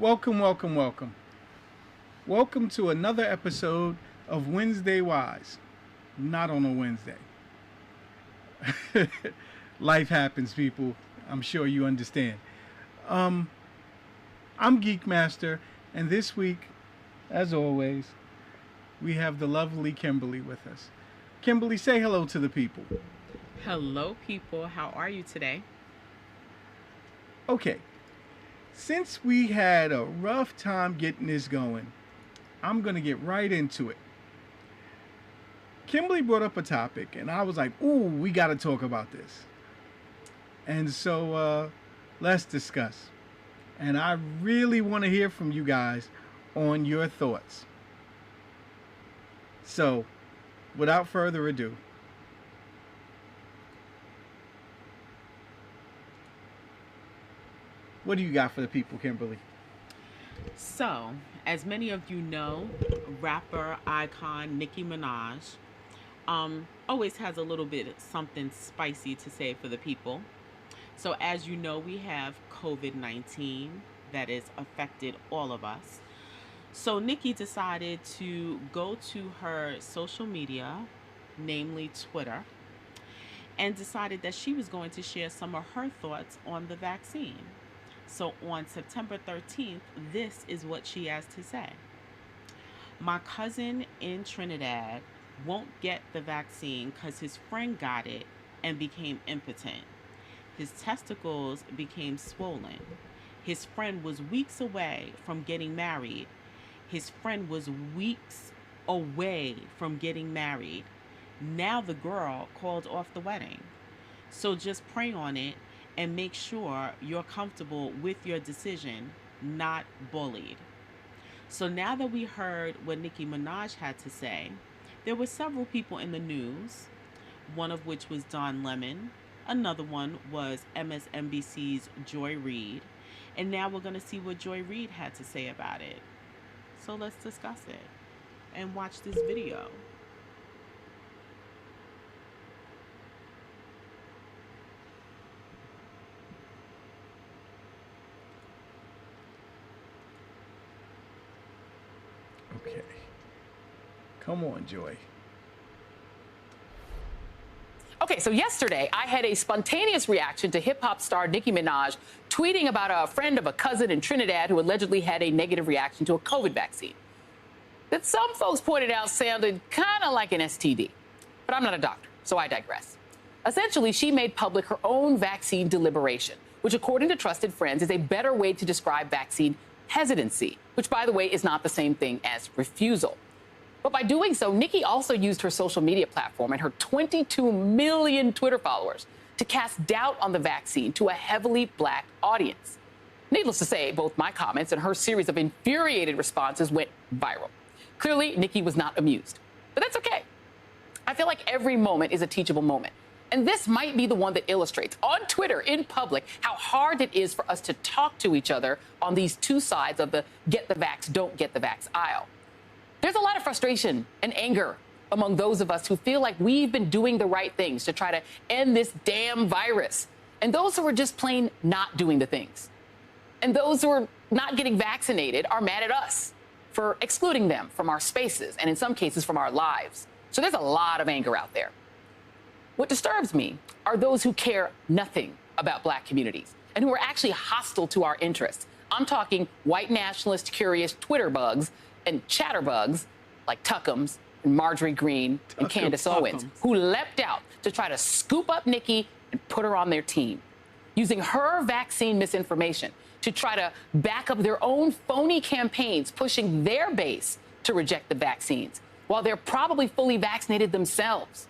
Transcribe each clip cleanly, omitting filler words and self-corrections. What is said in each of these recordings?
Welcome, welcome, welcome. Welcome to another episode of Wednesday Wise. Not on a Wednesday. Life happens, people. I'm sure you understand. I'm Gkmstr, and this week, as always, we have the lovely Kimberly with us. Kimberly, say hello to the people. Hello, people. How are you today? Okay. Since we had a rough time getting this going, I'm going to get right into it. Kimberly brought up a topic, and I was like, ooh, we got to talk about this. And so let's discuss. And I really want to hear from you guys on your thoughts. So, without further ado, what do you got for the people, Kimberly? So, as many of you know, rapper icon Nicki Minaj always has a little bit something spicy to say for the people. So, as you know, we have COVID-19 that has affected all of us. So, Nicki decided to go to her social media, namely Twitter, and decided that she was going to share some of her thoughts on the vaccine. So on September 13th, this is what she has to say. My cousin in Trinidad won't get the vaccine because his friend got it and became impotent. His testicles became swollen. His friend was weeks away from getting married. His friend was weeks away from getting married. Now the girl called off the wedding. So just pray on it and make sure you're comfortable with your decision, not bullied. So now that we heard what Nicki Minaj had to say, there were several people in the news, one of which was Don Lemon, another one was MSNBC's Joy Reid, and now we're gonna see what Joy Reid had to say about it. So let's discuss it and watch this video. Okay. Come on, Joy. Okay, so yesterday I had a spontaneous reaction to hip-hop star Nicki Minaj tweeting about a friend of a cousin in Trinidad who allegedly had a negative reaction to a COVID vaccine that some folks pointed out sounded kind of like an STD. But I'm not a doctor, so I digress. Essentially, she made public her own vaccine deliberation, which according to trusted friends is a better way to describe vaccine hesitancy, which, by the way, is not the same thing as refusal. But by doing so, Nicki also used her social media platform and her 22 million Twitter followers to cast doubt on the vaccine to a heavily black audience. Needless to say, both my comments and her series of infuriated responses went viral. Clearly, Nicki was not amused. But that's okay. I feel like every moment is a teachable moment. And this might be the one that illustrates on Twitter, in public, how hard it is for us to talk to each other on these two sides of the get the vax, don't get the vax aisle. There's a lot of frustration and anger among those of us who feel like we've been doing the right things to try to end this damn virus, and those who are just plain not doing the things. And those who are not getting vaccinated are mad at us for excluding them from our spaces and in some cases from our lives. So there's a lot of anger out there. What disturbs me are those who care nothing about black communities and who are actually hostile to our interests. I'm talking white nationalist, curious Twitter bugs and chatterbugs like Tuckums and Marjorie Greene and Candace Owens, who leapt out to try to scoop up Nicki and put her on their team, using her vaccine misinformation to try to back up their own phony campaigns, pushing their base to reject the vaccines, while they're probably fully vaccinated themselves.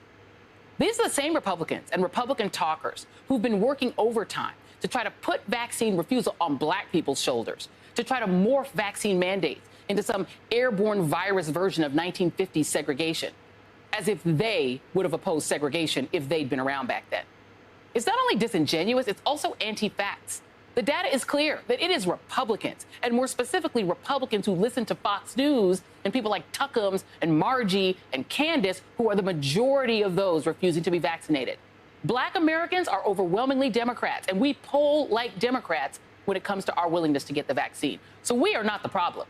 These are the same Republicans and Republican talkers who've been working overtime to try to put vaccine refusal on black people's shoulders, to try to morph vaccine mandates into some airborne virus version of 1950s segregation, as if they would have opposed segregation if they'd been around back then. It's not only disingenuous, it's also anti-facts. The data is clear that it is Republicans, and more specifically Republicans who listen to Fox News and people like Tuckums and Margie and Candace, who are the majority of those refusing to be vaccinated. Black Americans are overwhelmingly Democrats, and we poll like Democrats when it comes to our willingness to get the vaccine. So we are not the problem.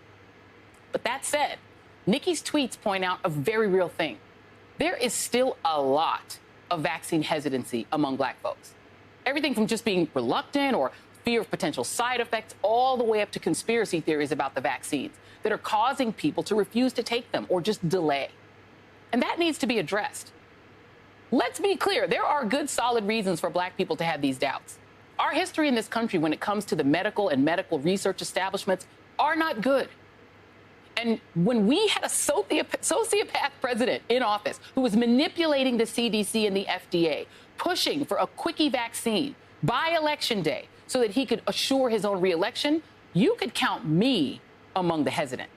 But that said, Nicki's tweets point out a very real thing. There is still a lot of vaccine hesitancy among Black folks. Everything from just being reluctant or fear of potential side effects, all the way up to conspiracy theories about the vaccines that are causing people to refuse to take them or just delay. And that needs to be addressed. Let's be clear, there are good, solid reasons for Black people to have these doubts. Our history in this country when it comes to the medical and medical research establishments are not good. And when we had a sociopath president in office who was manipulating the CDC and the FDA, pushing for a quickie vaccine by Election Day so that he could assure his own reelection, you could count me among the hesitant.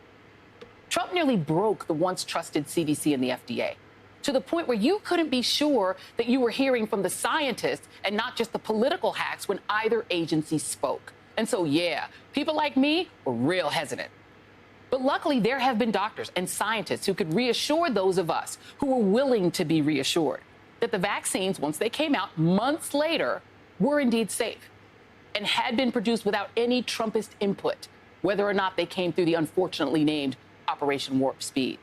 Trump nearly broke the once trusted CDC and the FDA to the point where you couldn't be sure that you were hearing from the scientists and not just the political hacks when either agency spoke. And so, yeah, people like me were real hesitant. But luckily, there have been doctors and scientists who could reassure those of us who were willing to be reassured that the vaccines, once they came out months later, were indeed safe and had been produced without any Trumpist input, whether or not they came through the unfortunately named Operation Warp Speed.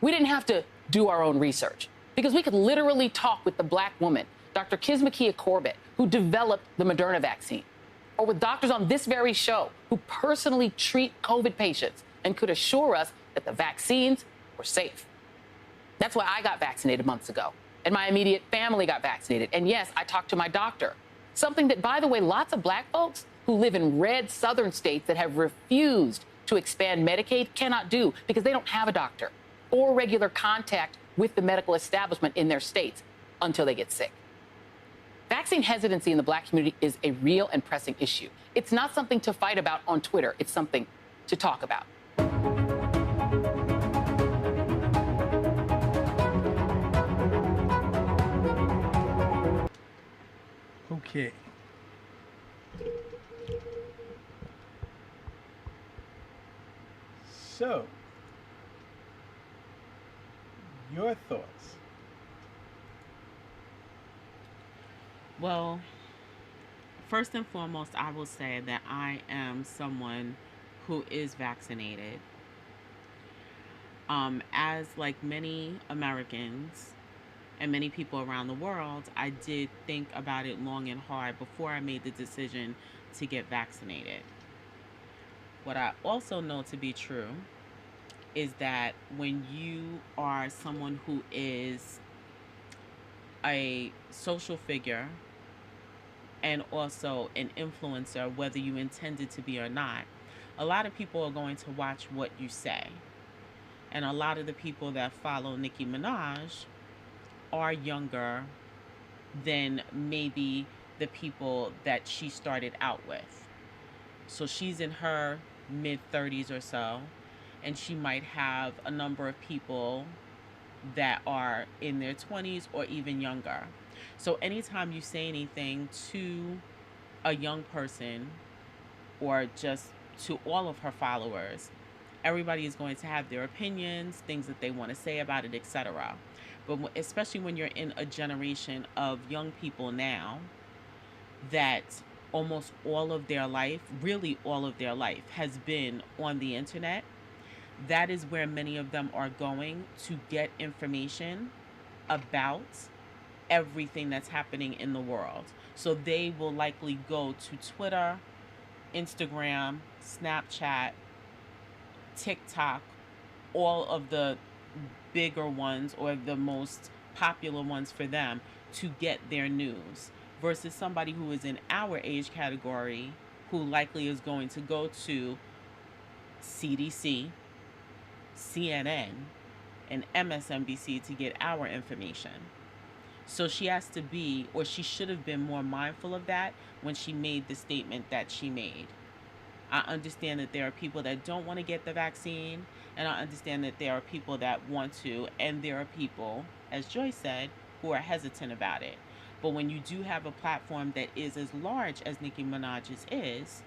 We didn't have to do our own research because we could literally talk with the Black woman, Dr. Kizzmekia Corbett, who developed the Moderna vaccine, or with doctors on this very show who personally treat COVID patients and could assure us that the vaccines were safe. That's why I got vaccinated months ago, and my immediate family got vaccinated. And yes, I talked to my doctor, something that, by the way, lots of Black folks who live in red southern states that have refused to expand Medicaid cannot do because they don't have a doctor or regular contact with the medical establishment in their states until they get sick. Vaccine hesitancy in the Black community is a real and pressing issue. It's not something to fight about on Twitter. It's something to talk about. Okay. So, your thoughts? Well, first and foremost, I will say that I am someone who is vaccinated. As like many Americans and many people around the world, I did think about it long and hard before I made the decision to get vaccinated. What I also know to be true is that when you are someone who is a social figure and also an influencer, whether you intended to be or not, a lot of people are going to watch what you say. And a lot of the people that follow Nicki Minaj are younger than maybe the people that she started out with. So she's in her mid-30s or so, and she might have a number of people that are in their 20s or even younger. So anytime you say anything to a young person or just to all of her followers, everybody is going to have their opinions, things that they want to say about it, etc. But especially when you're in a generation of young people now that almost all of their life, really all of their life, has been on the internet, that is where many of them are going to get information about everything that's happening in the world. So they will likely go to Twitter, Instagram, Snapchat, TikTok, all of the bigger ones or the most popular ones for them to get their news, versus somebody who is in our age category who likely is going to go to CDC, CNN, and MSNBC to get our information. So she has to be, or she should have been more mindful of that when she made the statement that she made. I understand that there are people that don't want to get the vaccine, and I understand that there are people that want to, and there are people, as Joyce said, who are hesitant about it. But when you do have a platform that is as large as Nicki Minaj's is,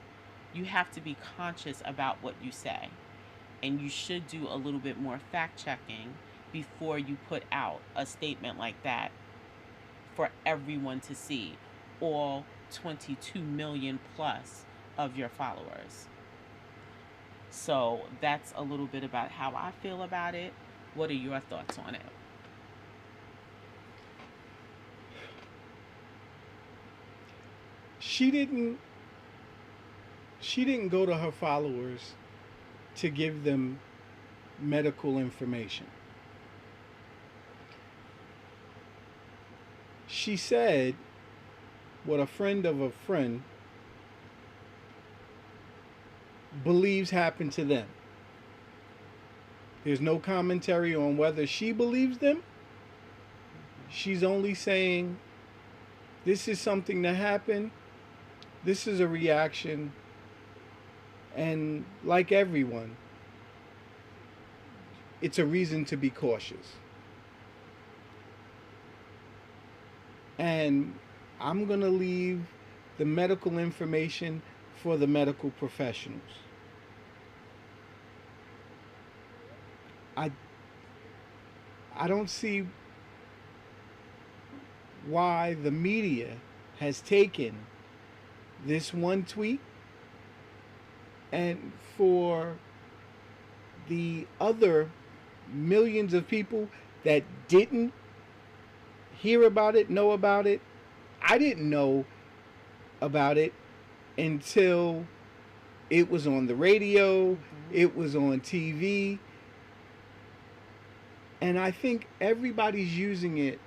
you have to be conscious about what you say. And you should do a little bit more fact-checking before you put out a statement like that for everyone to see, all 22 million plus of your followers. So that's a little bit about how I feel about it. What are your thoughts on it? She didn't go to her followers to give them medical information. She said what a friend of a friend believes happened to them. There's no commentary on whether she believes them. She's only saying this is something that happened. This is a reaction. And like everyone, it's a reason to be cautious. And I'm going to leave the medical information for the medical professionals. I don't see why the media has taken this one tweet and for the other millions of people that didn't hear about it, know about it. I didn't know about it until it was on the radio, it was on TV, and I think everybody's using it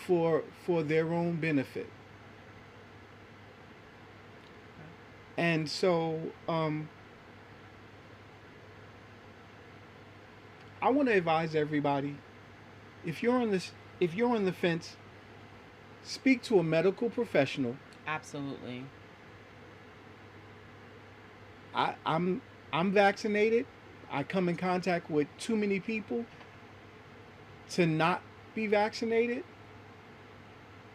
for their own benefit. And so I want to advise everybody, if you're on the fence, speak to a medical professional. Absolutely. I'm vaccinated. I come in contact with too many people to not be vaccinated.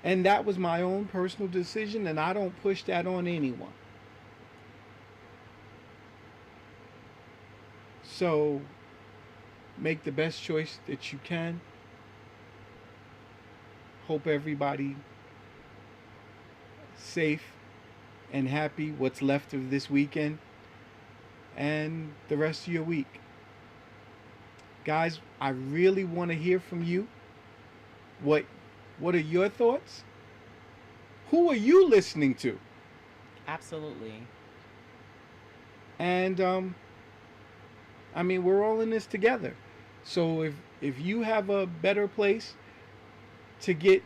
And that was my own personal decision, and I don't push that on anyone. So make the best choice that you can. Hope everybody safe and happy what's left of this weekend and the rest of your week. Guys, I really want to hear from you. What are your thoughts? Who are you listening to? Absolutely. And I mean, we're all in this together. So if you have a better place to get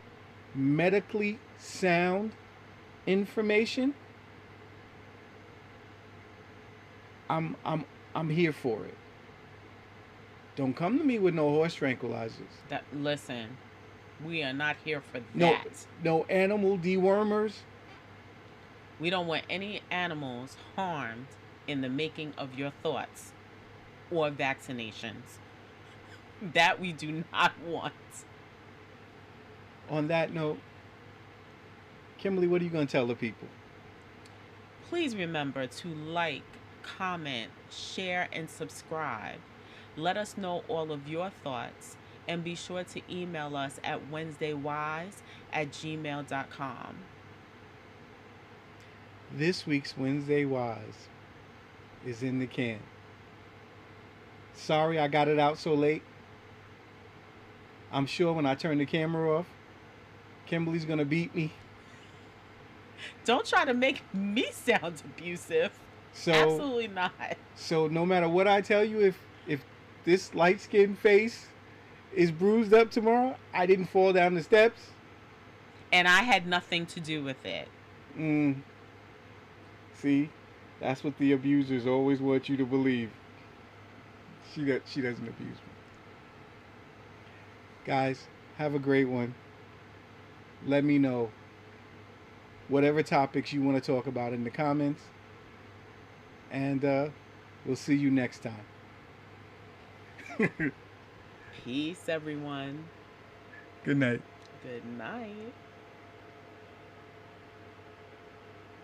medically sound information, I'm here for it. Don't come to me with no horse tranquilizers. Listen, we are not here for No, that. no animal dewormers. We don't want any animals harmed in the making of your thoughts or vaccinations. That we do not want. On that note, Kimberly, what are you going to tell the people? Please remember to like, comment, share, and subscribe. Let us know all of your thoughts, and be sure to email us at wednesdaywise@gmail.com. This week's Wednesday Wise is in the can. Sorry I got it out so late. I'm sure when I turn the camera off, Kimberly's going to beat me. Don't try to make me sound abusive. So, absolutely not. So no matter what I tell you, if this light-skinned face is bruised up tomorrow, I didn't fall down the steps. And I had nothing to do with it. See, that's what the abusers always want you to believe. She doesn't abuse me. Guys, have a great one. Let me know whatever topics you want to talk about in the comments. And we'll see you next time. Peace, everyone. Good night. Good night.